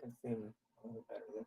can seem a little better than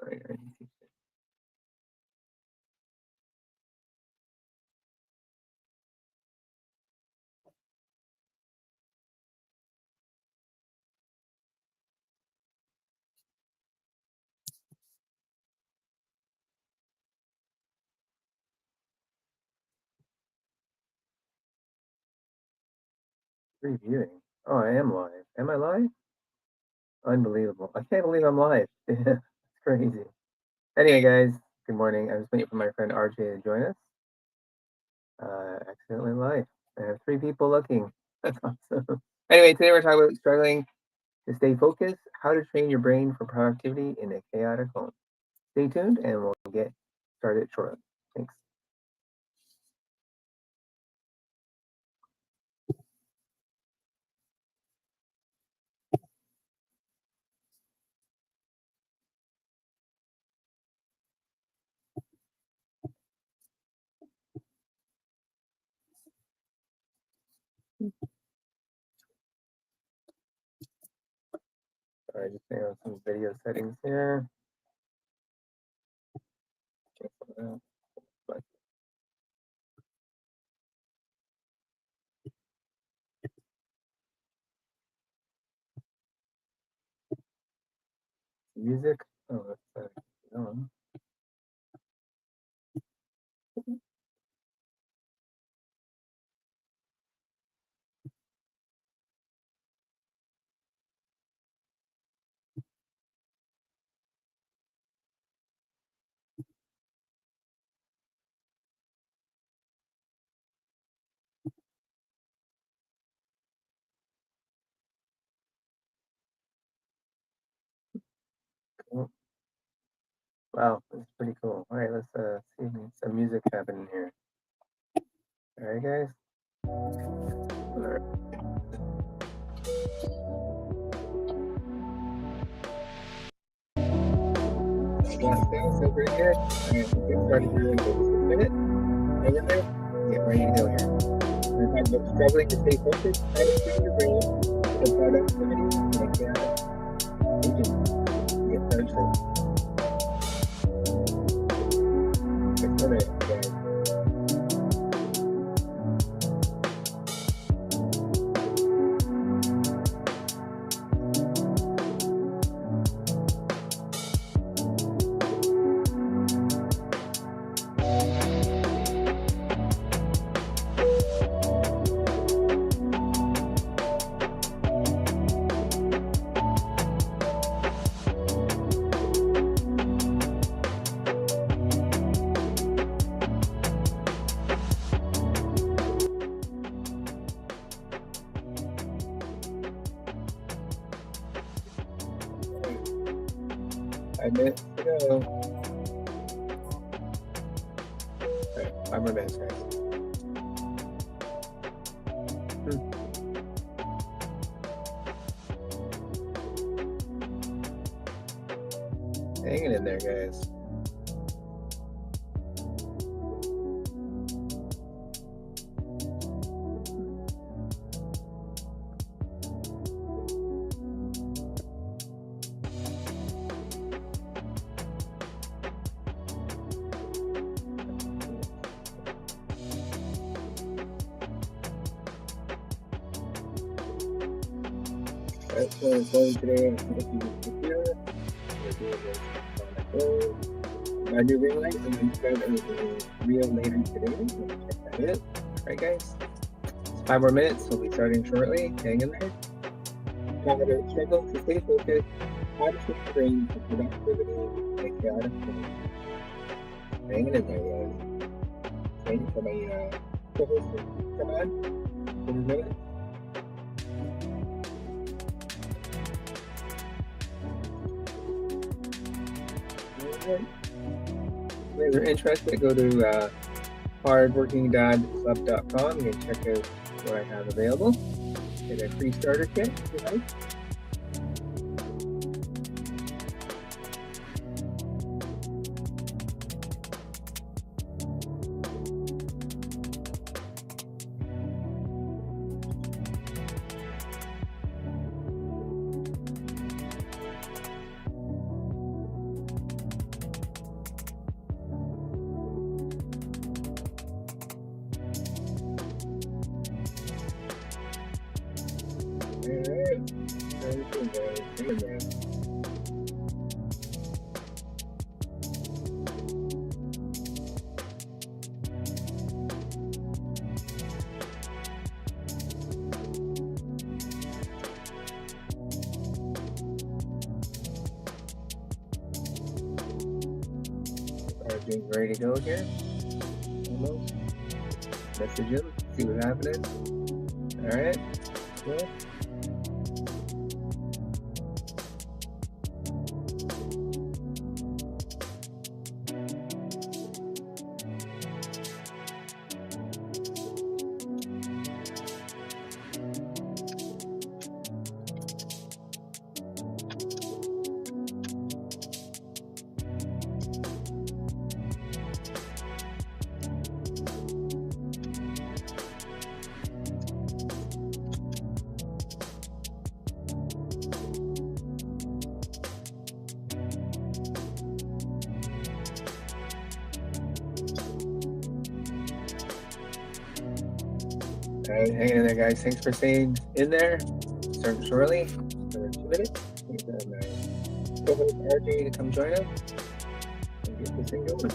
Sorry, I need to see. 3 viewing. Oh, I am live. Am I live? Unbelievable. I can't believe I'm live. It's crazy. Anyway, guys, good morning. I was waiting for my friend RJ to join us. Accidentally live. I have 3 people looking. That's awesome. Anyway, today we're talking about struggling to stay focused, how to train your brain for productivity in a chaotic home. Stay tuned and we'll get started shortly. Thanks. Sorry, just putting on some video settings here. Music. Oh, that's on. Cool. Wow, that's pretty cool. All right, let's see some music happening here. All right, guys. All right. So pretty good. All right, let's get started here in just a minute. Hang in there. Get ready to go here. We're going to talk about struggling to stay focused, how to train your brain for productivity in a chaotic thinking. Get started shortly. 6 more minutes, guys. Five minutes to go. Alright, 5 more minutes, guys. Hanging in there, guys. Alright, so I'm going today. I'm going to use the computer. We're doing this on my phone. My new ring light, and then start a reel later today. So check that out. Alright, guys. 5 more minutes. We'll be starting shortly. Hang in there. Talk about struggle to stay focused, how to shift the brain for productivity in a got it. Hanging in there, guys. Waiting for my co-host to come on in a minute. Alright. If you guys are interested, go to hardworking.club.com. You can check out what I have available. Get a free starter kit if you like. Alright. Everything, guys. Hang in there. Everything's ready to go here. Almost. Message him. See what's happening. Alright. Cool. Alright, hanging in there, guys. Thanks for staying in there. Starting shortly for 2 minutes. Wait for my co-host RJ to come join us and get this thing going.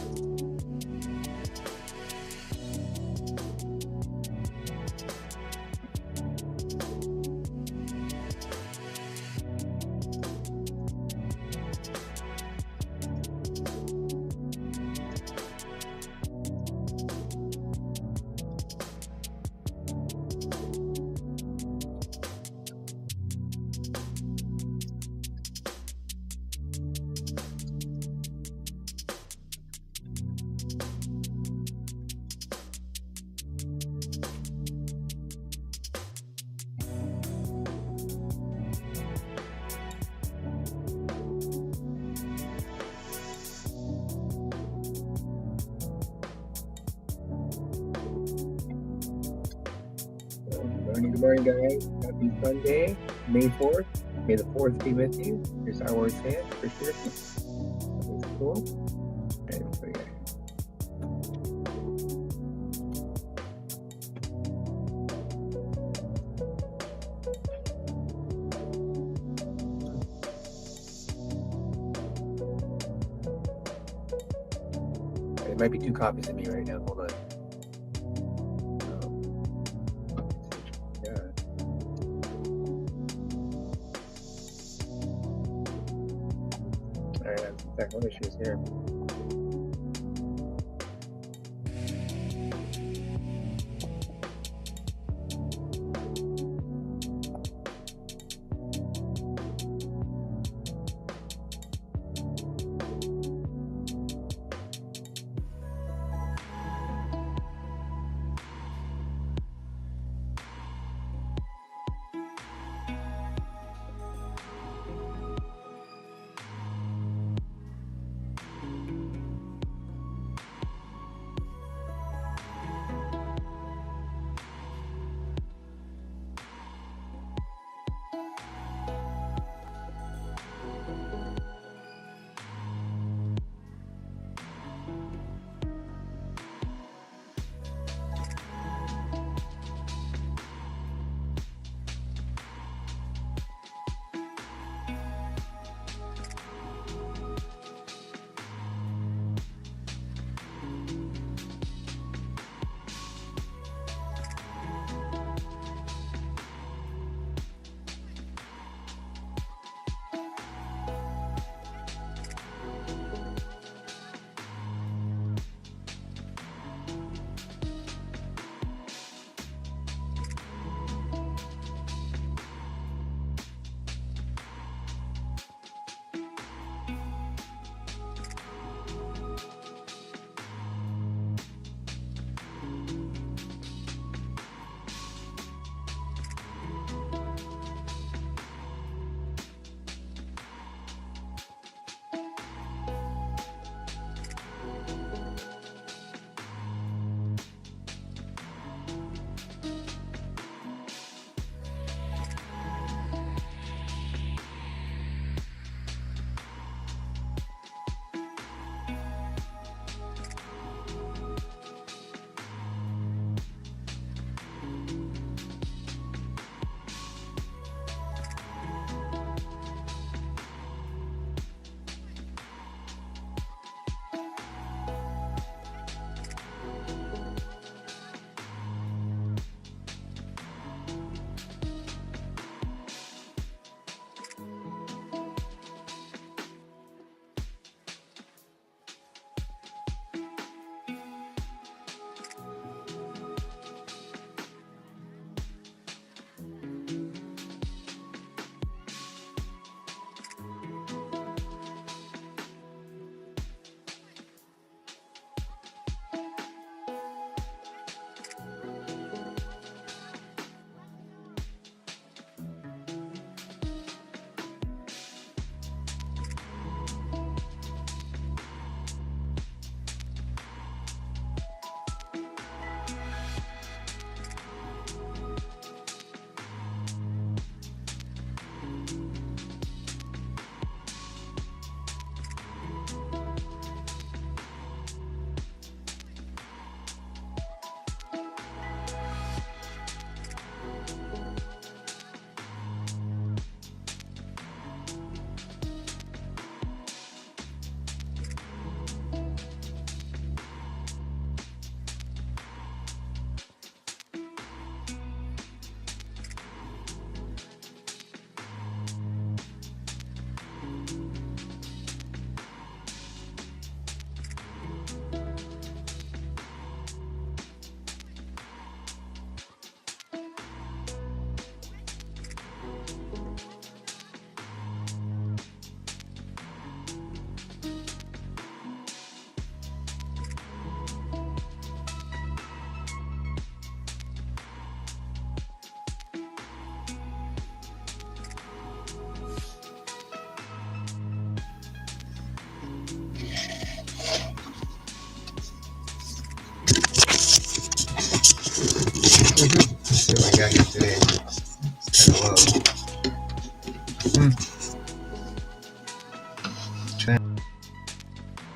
Good morning, guys. Happy Sunday, May 4th. May the 4th be with you. Here's our words hand for sure. That's cool. And so, yeah. It might be 2 copies of me right now. Hold on. Technical issues here.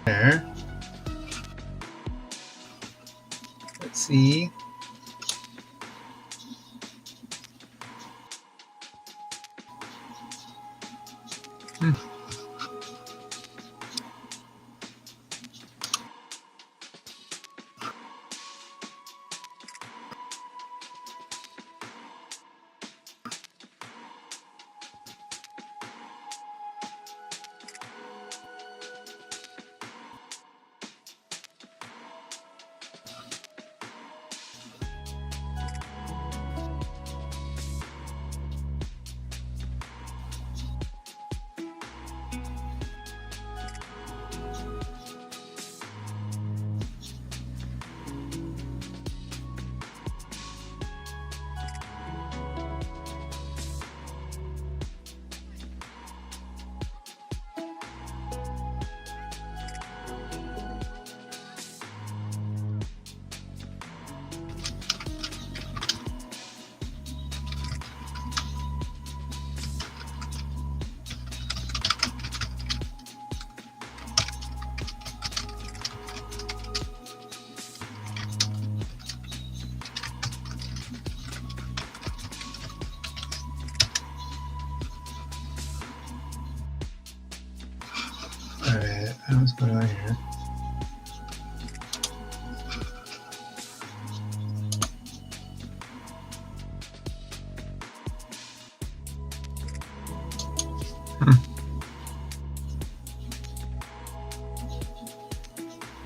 There. Let's see. Alright, what's going on here?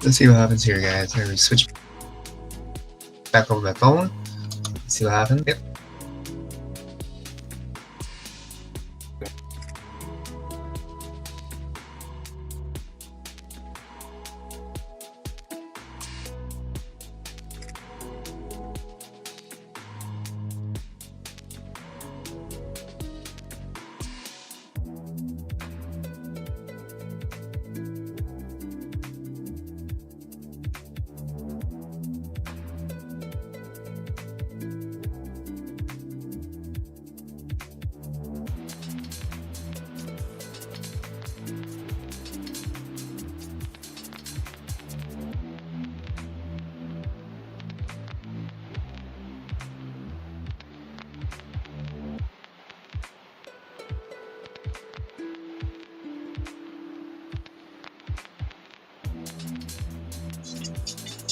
Let's see what happens here, guys. I'm gonna switch back over my phone. Let's see what happens. Yep.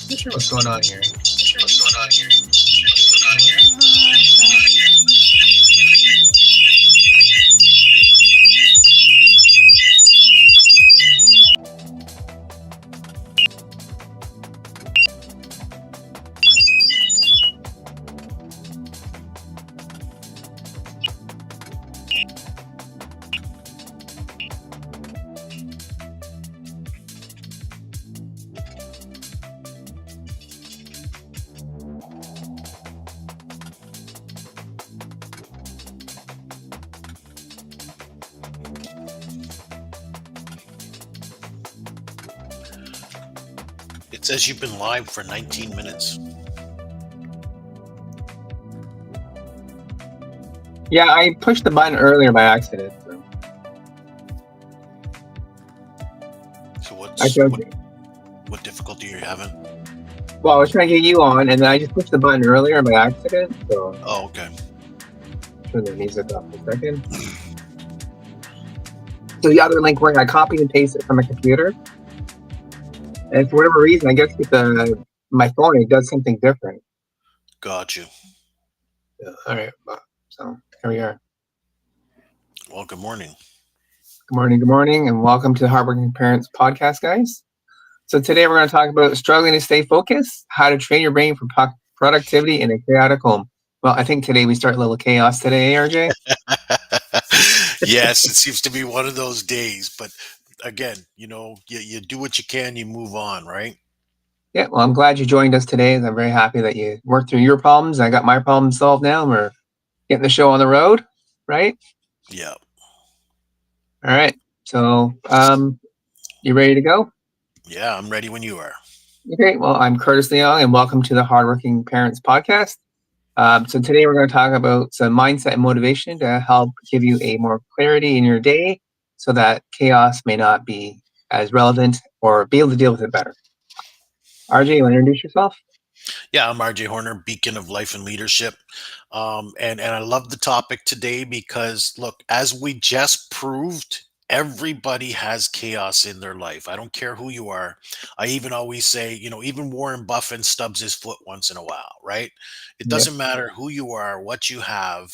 Not sure what's going on here. It says you've been live for 19 minutes. Yeah, I pushed the button earlier by accident. So what difficulty are you having? Well, I was trying to get you on, and then I just pushed the button earlier by accident. So. Oh, okay. Turn the music off for a second. So the other link where I copied and pasted it from my computer, and for whatever reason, I guess with my phone, it does something different. Got you. All right. So here we are. Well, good morning. Good morning, and welcome to the Hardworking Parents podcast, guys. So today we're going to talk about struggling to stay focused, how to train your brain for productivity in a chaotic home. Well, I think today we start a little chaos today, RJ. Yes, it seems to be one of those days, but again, you do what you can, you move on, right? Yeah, well, I'm glad you joined us today, and I'm very happy that you worked through your problems. I got my problems solved now, and we're getting the show on the road, right? Yeah. All right. So, you ready to go? Yeah, I'm ready when you are. Okay. Well, I'm Curtis Leong, and welcome to the Hardworking Parents podcast. So today we're going to talk about some mindset and motivation to help give you a more clarity in your day so that chaos may not be as relevant or be able to deal with it better. RJ, you want to introduce yourself? Yeah, I'm RJ Horner, beacon of life and leadership. And I love the topic today because look, as we just proved, everybody has chaos in their life. I don't care who you are. I even always say, even Warren Buffett stubs his foot once in a while, right? It Yep. doesn't matter who you are, what you have.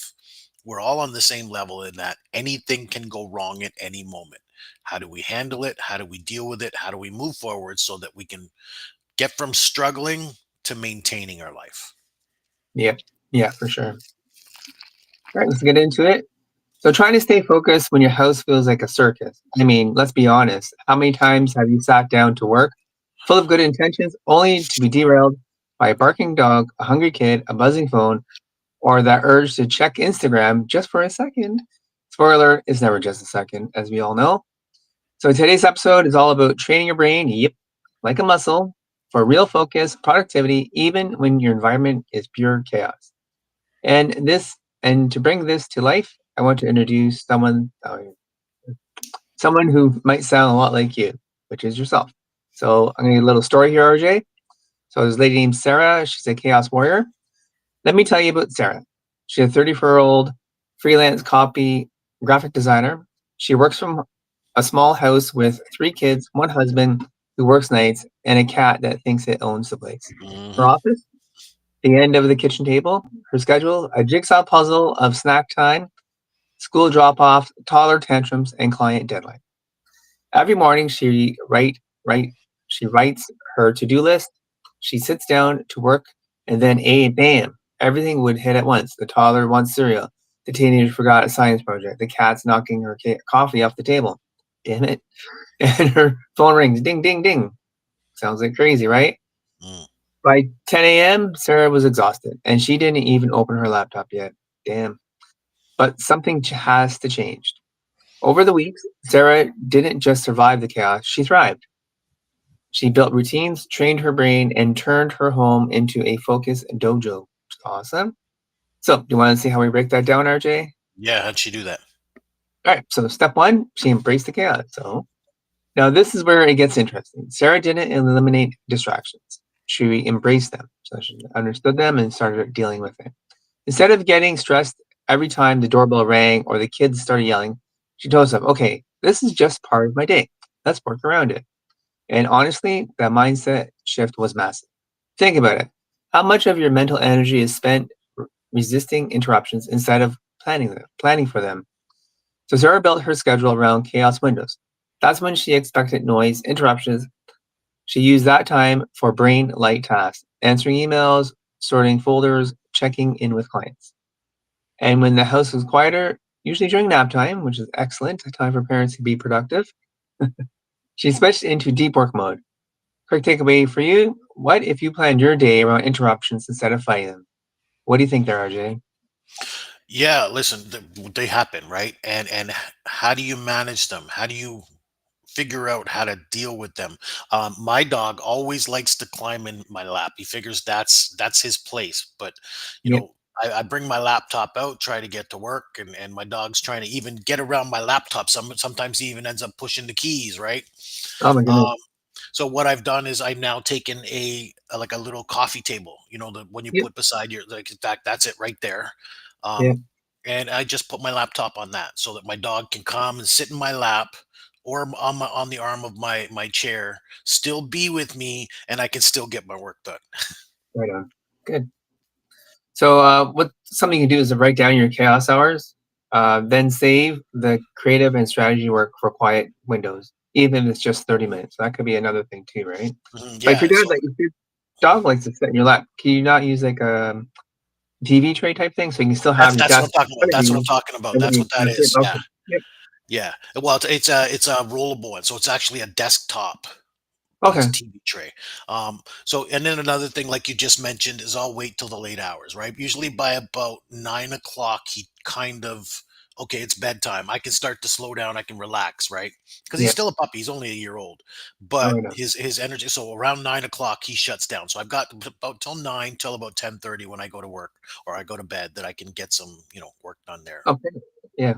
We're all on the same level in that anything can go wrong at any moment. How do we handle it? How do we deal with it? How do we move forward so that we can get from struggling to maintaining our life? Yep. Yeah, for sure. All right, let's get into it. So trying to stay focused when your house feels like a circus. I mean, let's be honest. How many times have you sat down to work full of good intentions only to be derailed by a barking dog, a hungry kid, a buzzing phone, or that urge to check Instagram just for a second? Spoiler alert, it's never just a second, as we all know. So today's episode is all about training your brain, yep, like a muscle, for real focus, productivity, even when your environment is pure chaos. And to bring this to life, I want to introduce someone who might sound a lot like you, which is yourself. So I'm gonna get a little story here, RJ. So there's a lady named Sarah. She's a chaos warrior. Let me tell you about Sarah. She's a 34-year-old freelance copy graphic designer. She works from a small house with three kids, one husband who works nights, and a cat that thinks it owns the place. Her Hmm. office, the end of the kitchen table, her schedule, a jigsaw puzzle of snack time, school drop off, toddler tantrums, and client deadline. Every morning write she writes her to-do list. She sits down to work and then bam, everything would hit at once. The toddler wants cereal. The teenager forgot a science project. The cat's knocking her coffee off the table. Damn it. And her phone rings. Ding, ding, ding. Sounds like crazy, right? Mm. By 10 a.m., Sarah was exhausted and she didn't even open her laptop yet. Damn. But something has to change. Over the weeks, Sarah didn't just survive the chaos, she thrived. She built routines, trained her brain, and turned her home into a focus dojo. Awesome. So, do you want to see how we break that down, RJ? Yeah, how'd she do that? All right. So, step one, she embraced the chaos. So, now this is where it gets interesting. Sarah didn't eliminate distractions, she embraced them. So, she understood them and started dealing with it. Instead of getting stressed every time the doorbell rang or the kids started yelling, she told herself, okay, this is just part of my day. Let's work around it. And honestly, that mindset shift was massive. Think about it. How much of your mental energy is spent resisting interruptions instead of planning for them? So Sarah built her schedule around chaos windows. That's when she expected noise, interruptions. She used that time for brain light tasks, answering emails, sorting folders, checking in with clients. And when the house was quieter, usually during nap time, which is excellent, a time for parents to be productive, she switched into deep work mode. Quick takeaway for you. What if you planned your day around interruptions instead of fighting them? What do you think there, RJ? Yeah, listen, they happen, right? And how do you manage them? How do you figure out how to deal with them? My dog always likes to climb in my lap. He figures that's his place. But you Yep. know, I bring my laptop out, try to get to work, and my dog's trying to even get around my laptop. Sometimes he even ends up pushing the keys, right? Oh my goodness. Um, so what I've done is I've now taken like a little coffee table, the one you Yep. put beside your, like, in fact, that's it right there. Yep. Um, and I just put my laptop on that so that my dog can come and sit in my lap or on the arm of my chair, still be with me, and I can still get my work done. Right on. Good. So, what something you can do is to write down your chaos hours, then save the creative and strategy work for quiet windows, even if it's just 30 minutes. That could be another thing too, right? Mhm, But yeah. So if your dog likes to sit in your lap, can you not use like a TV tray type thing so you can still have your that's what desk I'm talking in about. front of That's what I'm you? talking about. And when That's you, what that yep, is. Yeah. okay. Yep. Yeah. Well, it's a rollable one, so it's actually a desktop, but it's Okay. a TV tray. So and then another thing, like you just mentioned, is I'll wait till the late hours, right? Usually by about 9 o'clock, he kind of okay, it's bedtime. I can start to slow down. I can relax, right? Because he's Yeah. still a puppy. He's only a year old, Oh, but I know. his energy. So around 9 o'clock, he shuts down. So I've got about till nine, till about 10:30 when I go to work or I go to bed, that I can get some, work done there. Okay. Yeah.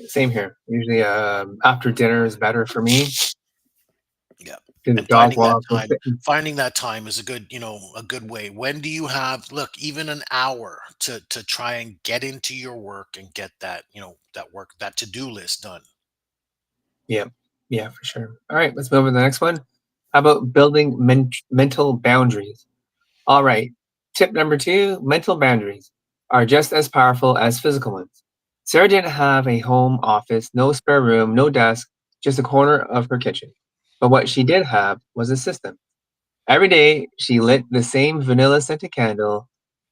Same here. Usually, after dinner is better for me. Yeah. Do the And dog walk. Go sit. finding that time is a good way. When do you have, look, even an hour to try and get into your work and get that, that work, that to-do list done. Yeah. Yeah, for sure. All right, let's move on to the next one. How about building mental boundaries? All right. Tip number two, mental boundaries are just as powerful as physical ones. Sarah didn't have a home office, no spare room, no desk, just a corner of her kitchen. But what she did have was a system. Every day, she lit the same vanilla scented candle,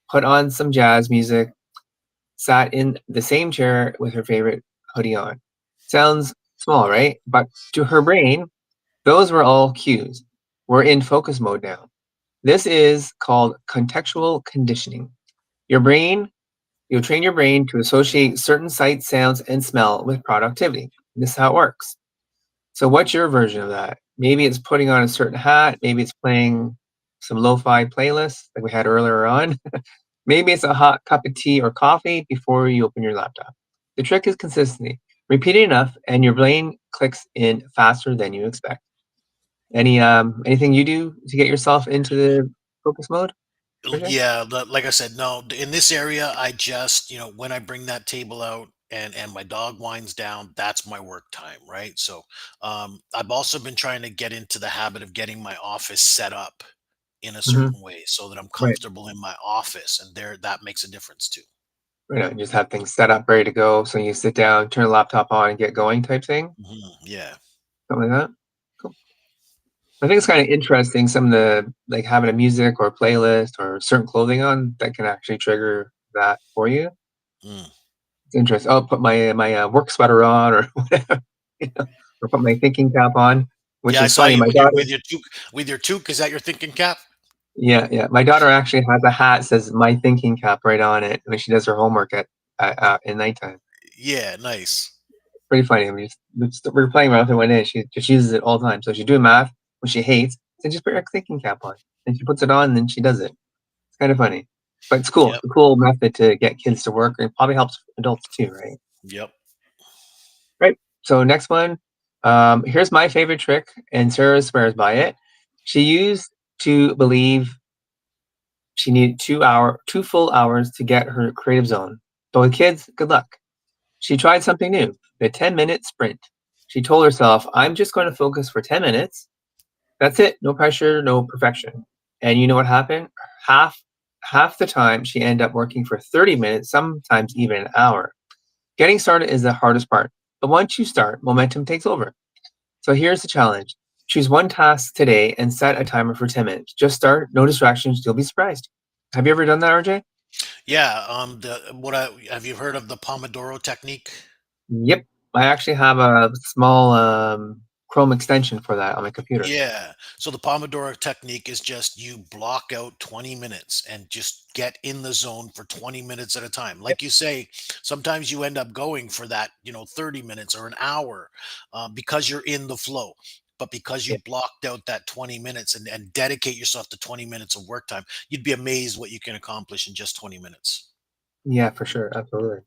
put on some jazz music, sat in the same chair with her favorite hoodie on. Sounds small, right? But to her brain, those were all cues. We're in focus mode now. This is called contextual conditioning. Your brain, you'll train your brain to associate certain sights, sounds, and smell with productivity. This is how it works. So, what's your version of that? Maybe it's putting on a certain hat. Maybe it's playing some lo-fi playlists like we had earlier on. Maybe it's a hot cup of tea or coffee before you open your laptop. The trick is consistency. Repeat it enough, and your brain clicks in faster than you expect. Anything you do to get yourself into the focus mode, RJ? Yeah, like I said, no, in this area, I just, when I bring that table out and my dog winds down, that's my work time, right? So, I've also been trying to get into the habit of getting my office set up in a Hmm. certain way so that I'm Right, comfortable in my office, and there that makes a difference too. right on. Just have things set up, ready to go. So you sit down, turn the laptop on, and get going, type thing, Yeah. something like that. Cool. I think it's kind of interesting. Some of the like having a music or playlist or certain clothing on that can actually trigger that for you. Mm. It's interesting. I'll put my work sweater on or whatever, or put my thinking cap on, which Yeah, I is saw funny. you My with your daughter, toque. Is that your thinking cap? yeah, yeah, my daughter actually has a hat says "my thinking cap" right on it when she does her homework in nighttime. Yeah, nice. Pretty funny. We were playing around with her one day. She just uses it all the time. So she's doing math, which she hates. So just put her thinking cap on, and she puts it on, and then she does it. It's kind of funny, but it's cool. Yep. It's a cool method to get kids to work, and it probably helps adults too, right? Yep. Right. So next one. Here's my favorite trick, and Sarah swears by it. She used to believe she needed 2 full hours to get her creative zone. But with kids, good luck. She tried something new, the 10-minute sprint. She told herself, I'm just going to focus for 10 minutes. That's it. No pressure, no perfection. And you know what happened? Half half the time she ended up working for 30 minutes, sometimes even an hour. Getting started is the hardest part. But once you start, momentum takes over. So here's the challenge. Choose one task today and set a timer for 10 minutes. Just start, no distractions, you'll be surprised. Have you ever done that, RJ? Yeah. The what I have you heard of the Pomodoro technique? Yep. I actually have a small Chrome extension for that on my computer. Yeah. So the Pomodoro technique is just you block out 20 minutes and just get in the zone for 20 minutes at a time. Yep. Like you say, sometimes you end up going for that, 30 minutes or an hour, because you're in the flow. But because you Yep. blocked out that 20 minutes and dedicate yourself to 20 minutes of work time, you'd be amazed what you can accomplish in just 20 minutes. Yeah, for sure. Absolutely.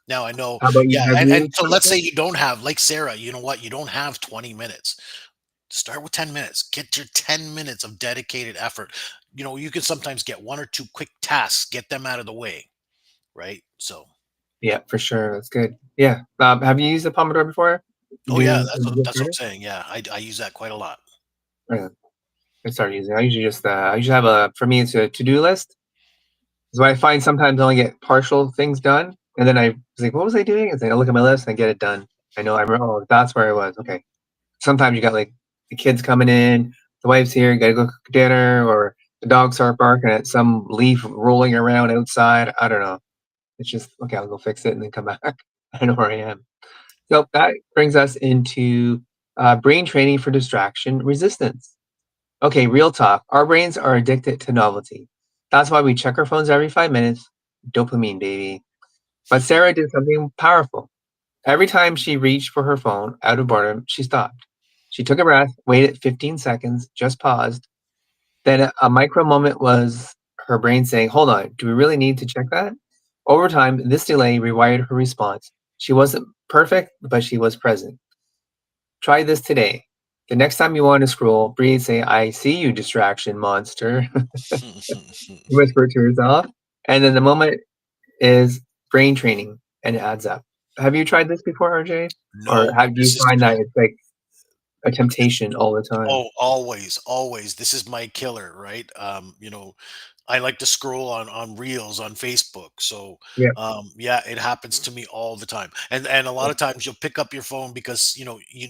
Now I know, How about you? yeah, Have and you so tried let's that? say you don't have, like Sarah, you know what? You don't have 20 minutes. Start with 10 minutes. Get your 10 minutes of dedicated effort. You can sometimes get one or two quick tasks, get them out of the way, right? So, Yeah, for sure. That's good. Yeah. Have you used the Pomodoro before? oh yeah, Do that's what I'm saying. Yeah, I use that quite a lot. yeah, I started using. I usually have a for me it's a to do list. So I find sometimes I only get partial things done, and then I was like, what was I doing? And then I look at my list and I get it done. I know I remember. Oh, that's where I was. Okay. Sometimes you got like the kids coming in, the wife's here, you gotta go cook dinner, or the dogs start barking at some leaf rolling around outside. I don't know. It's just okay. I'll go fix it and then come back. I know where I am. So that brings us into brain training for distraction resistance. Okay, real talk. Our brains are addicted to novelty. That's why we check our phones every 5 minutes. Dopamine, baby. But Sarah did something powerful. Every time she reached for her phone out of boredom, she stopped. She took a breath, waited 15 seconds, just paused. Then a micro moment was her brain saying, hold on, do we really need to check that? Over time, this delay rewired her response. She wasn't perfect, but she was present. Try this today. The next time you want to scroll, breathe, say, I see you, distraction monster. Whisper to herself. And then the moment is brain training and it adds up. Have you tried this before, RJ? Or No, have you this is find that it's like a temptation all the time? oh, always, always. This is my killer, right? I like to scroll on reels on Facebook. So Yeah. yeah, it happens to me all the time. And a lot Yeah. of times you'll pick up your phone because you know you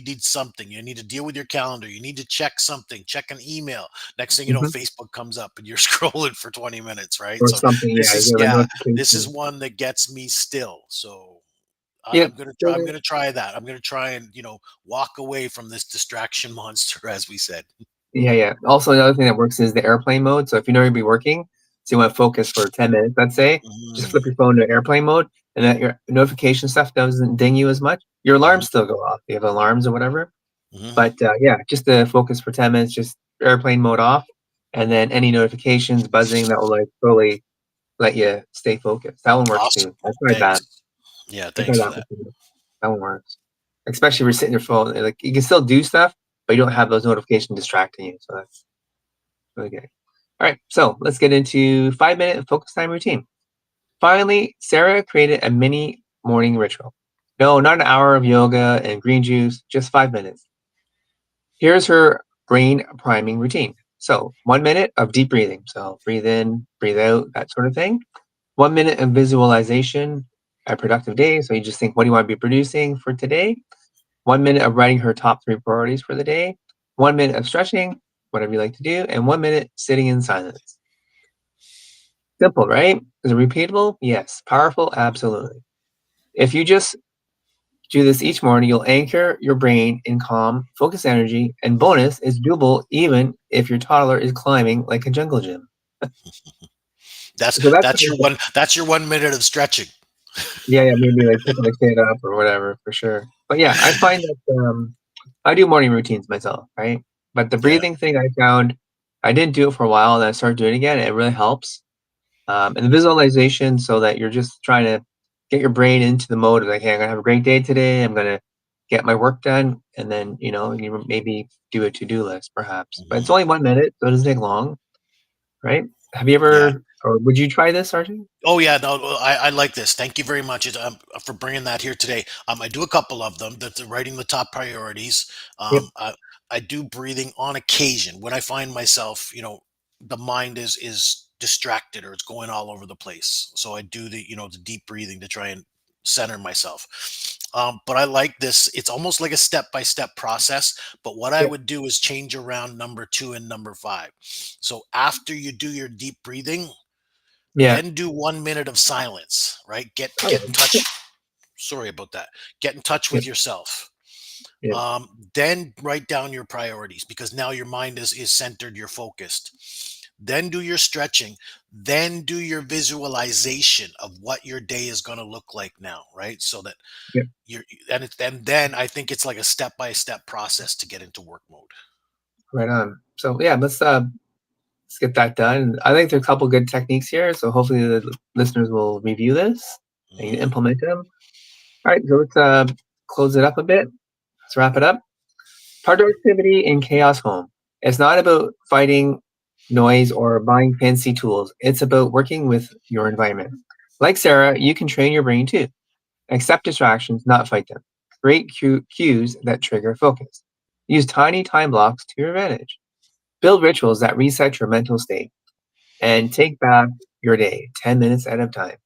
need something. You need to deal with your calendar. You need to check something, check an email. Next thing you know, Hmm. Facebook comes up and you're scrolling for 20 minutes, right? Or So something. this Yeah. You is have a yeah, this is notification. one that gets me still. So Yep. I'm gonna try that. I'm gonna try and walk away from this distraction monster, as we said. Yeah, yeah. Also, another thing that works is the airplane mode. So if you know you'll be working, so you want to focus for 10 minutes, let's say, just flip Mm, your phone to airplane mode, and that your notification stuff doesn't ding you as much. Your alarms mhm, still go off. You have alarms or whatever. mhm. But yeah, just to focus for 10 minutes, just airplane mode off, and then any notifications buzzing that will like totally let you stay focused. That one works Awesome. too. I tried that. Thanks. Yeah, I thanks tried for that that. one too. That one works. Especially if you're sitting your phone, like you can still do stuff, but you don't have those notifications distracting you. So that's really good. All right, so let's get into 5 minute focus time routine. Finally, Sarah created a mini morning ritual. No, not an hour of yoga and green juice, just 5 minutes. Here's her brain priming routine. So, 1 minute of deep breathing. So, breathe in, breathe out, that sort of thing. 1 minute of visualization, a productive day. So, you just think, what do you want to be producing for today? 1 minute of writing her top three priorities for the day. 1 minute of stretching, whatever you like to do. And 1 minute sitting in silence. Simple, right? Is it repeatable? Yes. Powerful? Absolutely. If you just do this each morning, you'll anchor your brain in calm, focused energy, and bonus is doable even if your toddler is climbing like a jungle gym. So that's That's your 1 minute of stretching. yeah, yeah, maybe like picking the kid up or whatever for sure. But yeah, I find that I do morning routines myself, right? But the Yeah. breathing thing I found I didn't do it for a while, and I started doing it again. And it really helps. And the visualization so that you're just trying to get your brain into the mode of like, hey, I'm gonna have a great day today. I'm gonna get my work done, and then you maybe do a to-do list perhaps. But it's Mhm. only 1 minute, so it doesn't take long, right? Have you Yeah. ever, or would you try this, Arjun? Oh yeah, no, I like this. Thank you very much for bringing that here today. I do a couple of them. That's writing the top priorities. Yep, I do breathing on occasion when I find myself, the mind is distracted or it's going all over the place. So I do the deep breathing to try and center myself. But I like this. It's almost like a step by step process. But what I yep, would do is change around number two and number five. So after you do your deep breathing, yeah. then do 1 minute of silence, right? Oh, Get in touch. Sorry about that. Get in touch yep, with yourself. yep, Then write down your priorities because now your mind is centered, you're focused. Then do your stretching. Then do your visualization of what your day is going to look like now, right? So that yep. and then I think it's like a step by step process to get into work mode. Right on. So yeah, let's get that done. I think there are a couple good techniques here, so hopefully the listeners will review this and Hmm. implement them. All right, so let's close it up a bit. Let's wrap it up. Productivity in chaos home. It's not about fighting noise or buying fancy tools. It's about working with your environment. Like Sarah, you can train your brain too. Accept distractions, not fight them. Create cues that trigger focus. Use tiny time blocks to your advantage. Build rituals that reset your mental state. And take back your day 10 minutes at a time.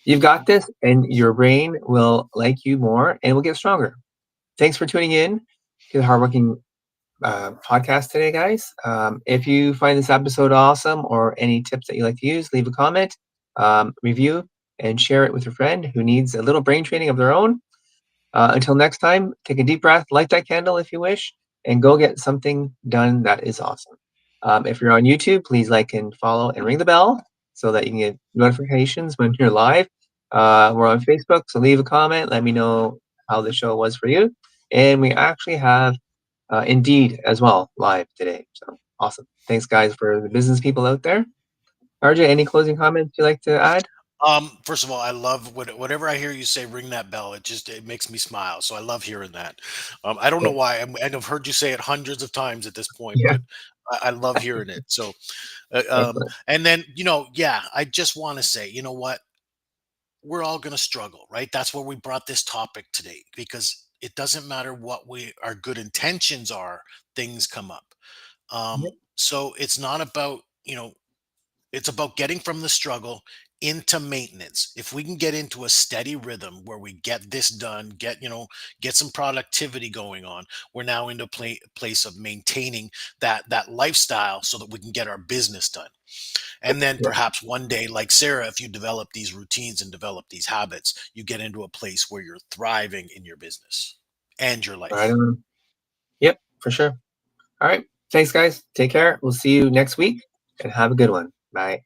You've got this, and your brain will like you more and will get stronger. Thanks for tuning in to the Hardworking podcast today, guys. If you find this episode awesome or any tips that you like to use, leave a comment, review, and share it with your friend who needs a little brain training of their own. Until next time, take a deep breath, light that candle if you wish, and go get something done that is awesome. If you're on YouTube, please like and follow and ring the bell so that you can get notifications when you're live. We're on Facebook, so leave a comment. Let me know how the show was for you. And we actually have Indeed as well live today. So awesome. Thanks, guys, for the business people out there. RJ, any closing comments you'd like to add? First of all, I love whatever I hear you say, ring that bell. It makes me smile. So I love hearing that. I don't know Yeah. why, and I've heard you say it hundreds of times at this point, Yeah. but I love hearing it. So, Excellent. and then yeah, I just want to say, you know what? We're all going to struggle, right? That's why we brought this topic today, because it doesn't matter what our good intentions are, things come up. Yep. So it's not about it's about getting from the struggle into maintenance. If we can get into a steady rhythm where we get this done, get some productivity going on, we're now into place of maintaining that lifestyle so that we can get our business done. And then Yep. perhaps one day, like Sarah, if you develop these routines and develop these habits, you get into a place where you're thriving in your business and your Right life. on. Yep, for sure. All right. Thanks, guys. Take care. We'll see you next week and have a good one. Bye.